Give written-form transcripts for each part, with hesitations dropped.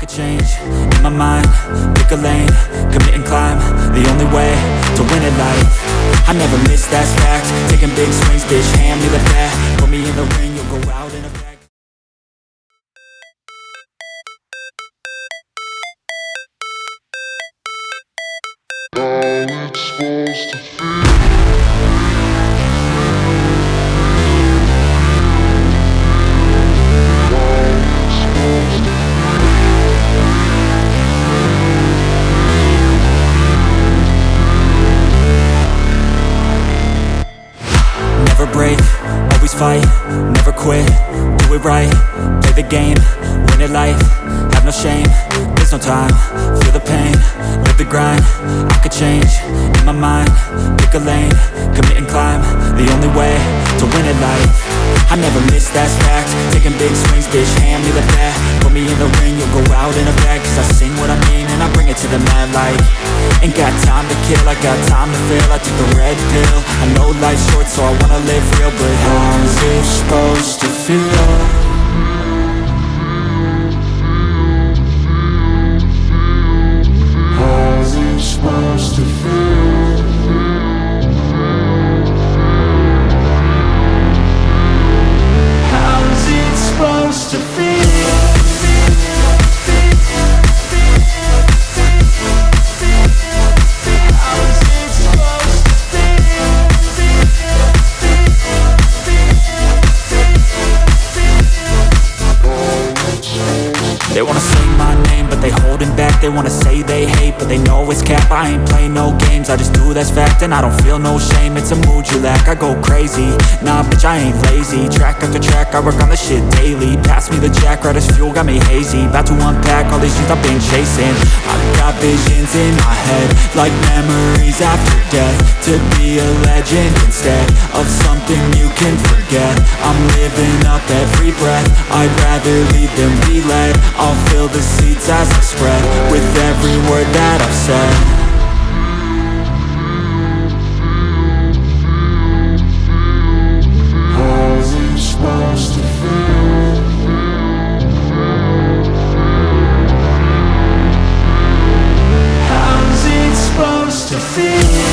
could change in my mind, pick a lane, commit and climb. The only way to win at life. I never miss, that's fact. Taking big swings, bitch, hand me the bat. Put me in the ring, you'll go out in a bag. How it's supposed to feel. Never break, always fight, never quit, do it right, play the game, win it life, have no shame, there's no time, feel the pain, live the grind, I could change, in my mind, pick a lane, commit and climb, the only way to win at life. I never miss, that's fact. Taking big swings, bitch, hand me the bat. Put me in the ring, you'll go out in a bag. Cause I sing what I mean and I bring it to the mad light. Ain't got time to kill, I got time to feel. I took the red pill, I know life's short so I wanna live real. But how's it supposed to feel? How's it supposed to feel? How's it supposed to feel? They wanna say my name, but they holding back. They wanna say they hate, but they know it's cap. I ain't play no games, I just do that's fact. And I don't feel no shame, it's a mood you lack. I go crazy, nah bitch I ain't lazy. Track after track, I work on this shit daily. Pass me the jack, right as fuel, got me hazy. About to unpack all these things I've been chasing. I've got visions in my head, like memories after death. To be a legend instead of something you can forget. I'm living up every breath, I'd rather lead than be led. I'll fill the seats as I spread with every word that I've said. How's it supposed to feel? How's it supposed to feel?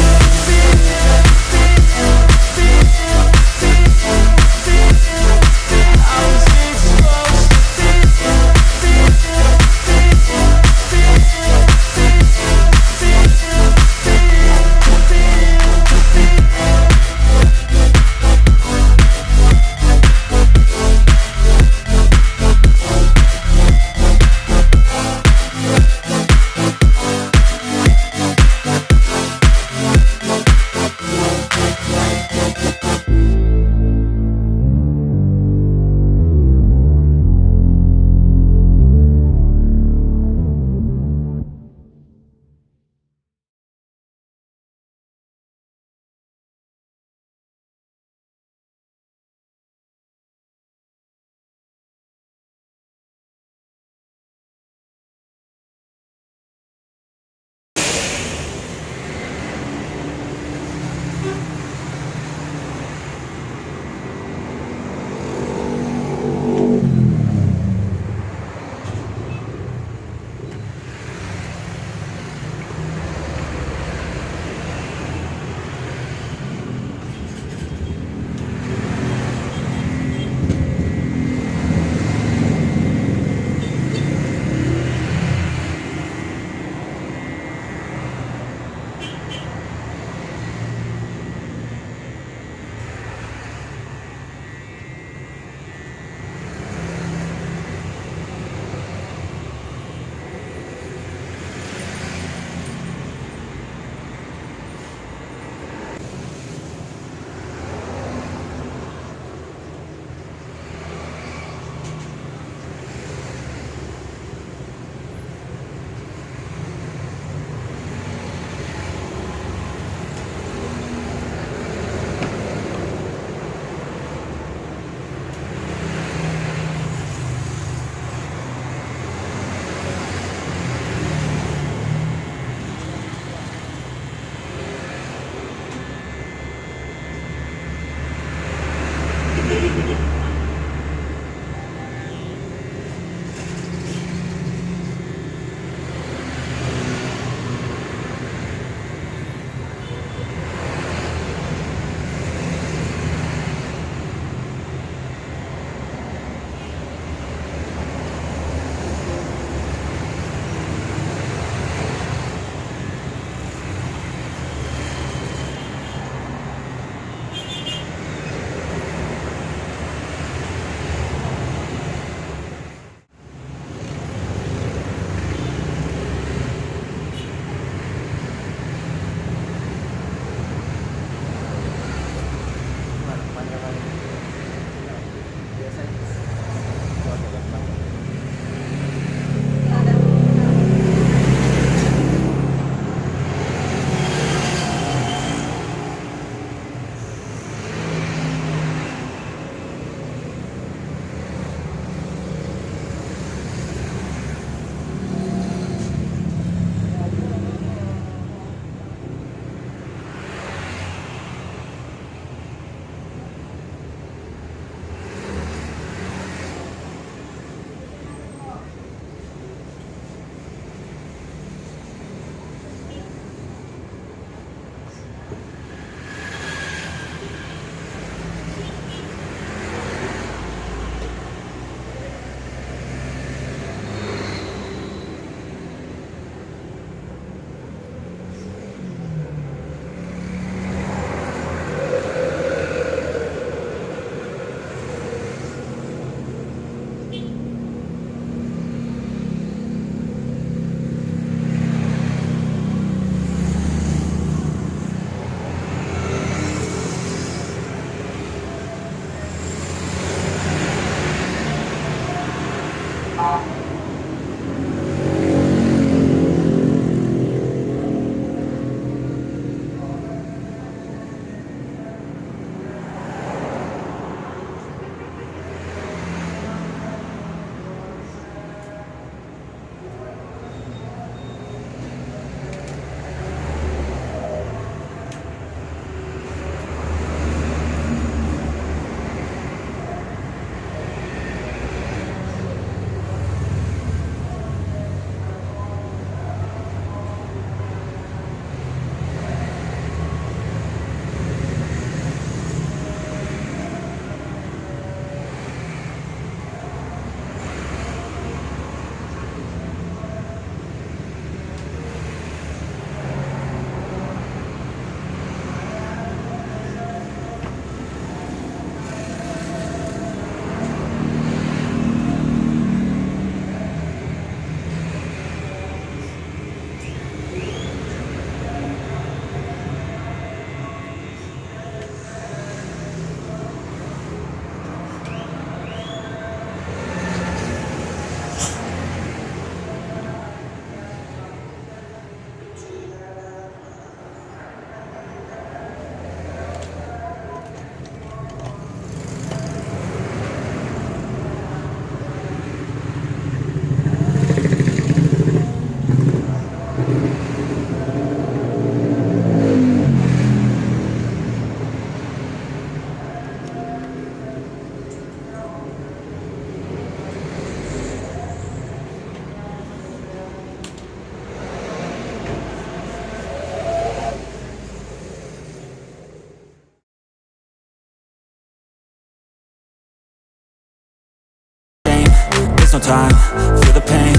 time, feel the pain,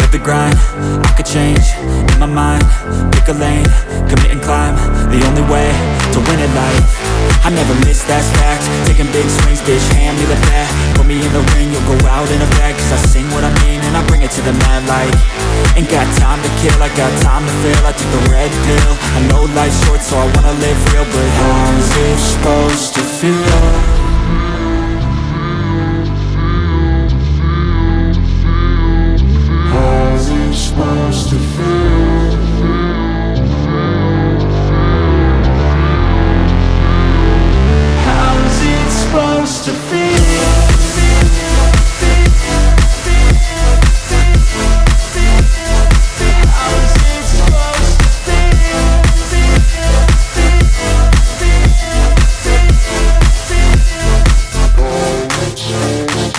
live the grind. I could change, in my mind, pick a lane, commit and climb. The only way to win at life, I never miss, that's fact. Taking big swings, bitch, hand me the bat. Put me in the ring, you'll go out in a bag. Cause I sing what I mean and I bring it to the mad light. Ain't got time to kill, I got time to feel. I took the red pill, I know life's short so I wanna live real. But how's it supposed to feel? How's it supposed to feel? How's it supposed to feel?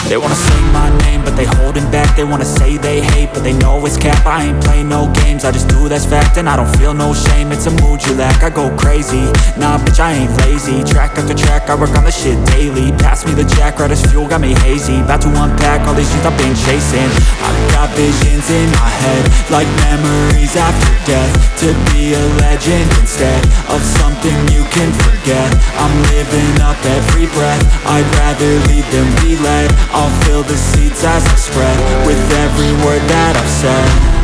They wanna say my name, but they holding back. They wanna say they hate, but they know it's cap. I ain't play no games, I just do that's fact. And I don't feel no shame, it's a mood you lack. I go crazy, nah bitch I ain't lazy. Track after track, I work on the shit daily. Pass me the jack, right as fuel, got me hazy. About to unpack all these things I've been chasing. I've got visions in my head, like memories after death. To be a legend instead of something you can forget. I'm living up every breath, I'd rather lead than be led. I'll fill the seats as I spread with every word that I've said.